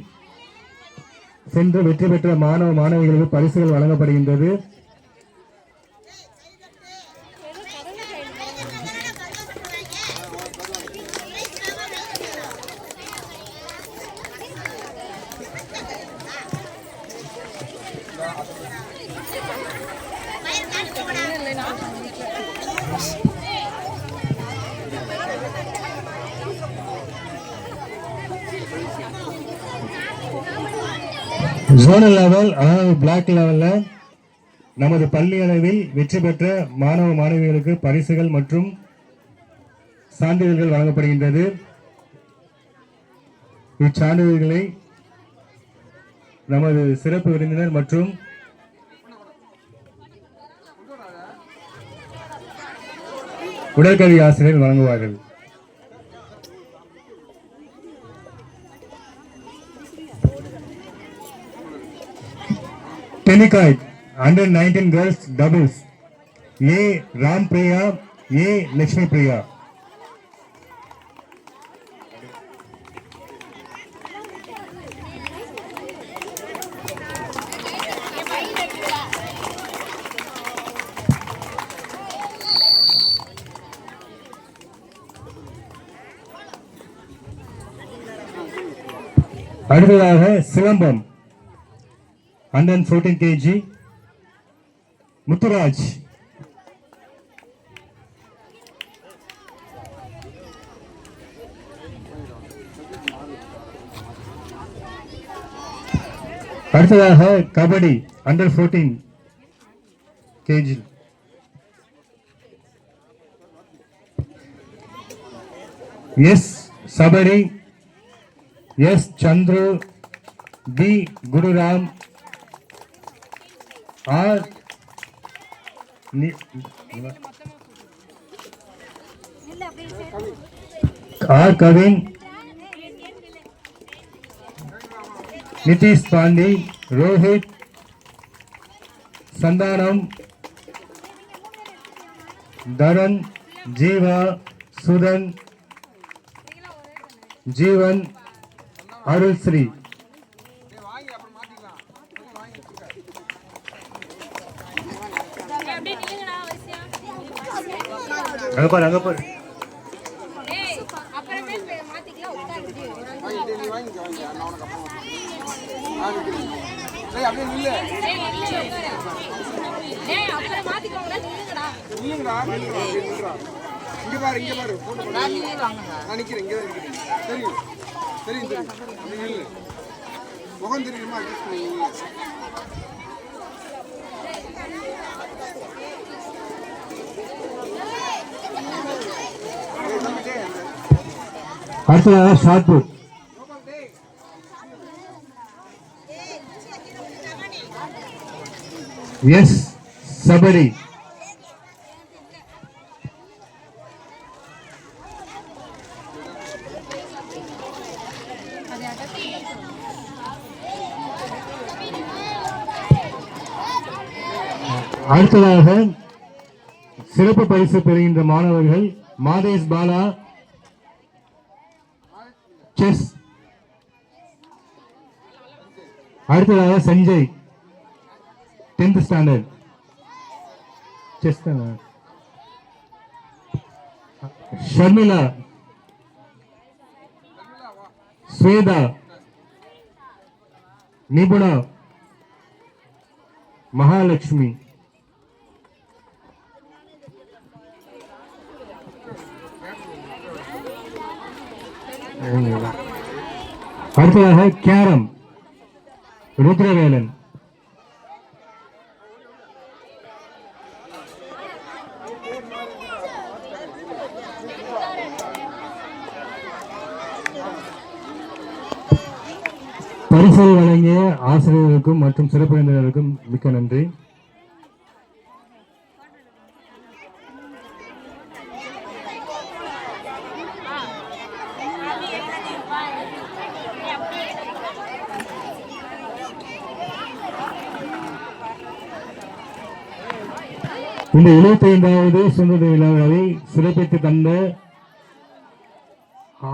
சென்று வெற்றி பெற்ற மாணவ மாணவிகளுக்கு பரிசுகள் வழங்கப்படுகின்றது. ஜோனல் லெவல் அதாவது பிளாக் லெவல்ல நமது பள்ளி அளவில் வெற்றி பெற்ற மாணவ மாணவிகளுக்கு பரிசுகள் மற்றும் சான்றிதழ்கள் வழங்கப்படுகின்றது. இச்சான்றிதழ்களை நமது சிறப்பு விருந்தினர் மற்றும் உடற்கல்வி ஆசிரியர் வழங்குவார்கள். Tennicoid under-19 girls doubles A. Ram Priya, A. Lakshmi Priya. அடுத்ததாக சிலம்பம் 114 kg முத்துராஜ். அடுத்ததாக kabaddi under 14 KG S Sabari, S Chandru, P Gururam, R Kavin, Nithish Pandi, Rohith, Santhanam, Dharan, Jeeva, Sudhan, Jeevan, Arulsri. அங்கப்பாரு முகம் தெரியுமா? அடுத்ததாக ஷாட்புட் எஸ் சபரி, அடுத்ததாக சிறப்பு பரிசு பெறுகின்ற மாணவர்கள் மாதேஷ் பாலா செஸ், அடுத்ததாக Sanjay 10th standard chess, Sharmila, Swetha, Nipuna, Mahalakshmi, அடுத்ததாக கேரம் ருத்ரவேலன், பரிசை வழங்கிய ஆசிரியர்களுக்கும் மற்றும் சிறப்பு விருந்தினருக்கும் மிக்க நன்றி. இந்த 75வது சுதந்திர விழாவை சிறப்பித்து தந்த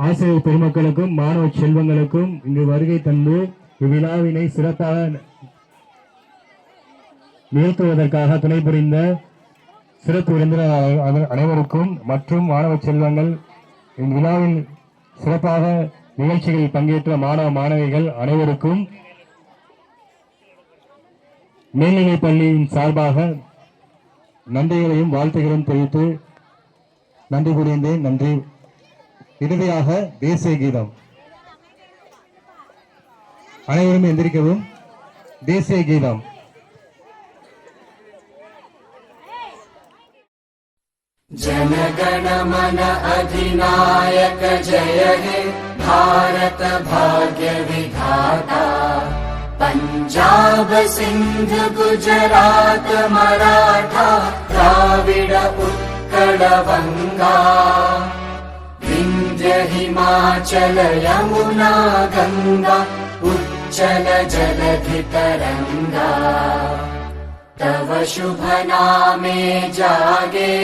ஆசிரியர் பெருமக்களுக்கும் மாணவ செல்வங்களுக்கும் இங்கு வருகை தந்து இவ்விழாவினை சிறப்பாக நிகழ்த்துவதற்காக துணை புரிந்த சிறப்பு விருந்தினர் அனைவருக்கும் மற்றும் மாணவ செல்வங்கள் இவ்விழாவில் சிறப்பாக நிகழ்ச்சிகளில் பங்கேற்ற மாணவ மாணவிகள் அனைவருக்கும் மேல்நிலைப் பள்ளியின் சார்பாக நன்றிகளையும் வாழ்த்துகளையும் தெரிவித்து நன்றி கூறுகின்றேன். நன்றி. இறுதியாக தேசிய கீதம். அனைவரும் எந்திரிக்கவும். தேசிய கீதம். जनगण मन अधिनायक जय हे भारत भाग्य विधाता पंजाब सिंध गुजरात मराठा द्राविड उत्कल बंगा विंध्य हिमाचल यमुना गंगा उच्चल जलधि तरंगा तव शुभ नामे जागे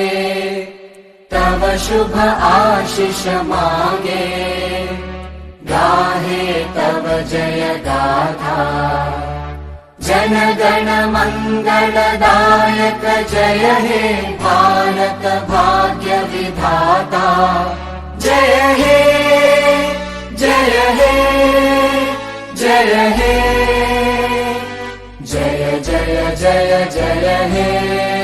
तव शुभ आशीष मांगे गाहे तव जय गाथा जन गण मंगलदायक जय हे भारत भाग्य विधाता जय हे जय हे जय हे जय जय जय जय हे।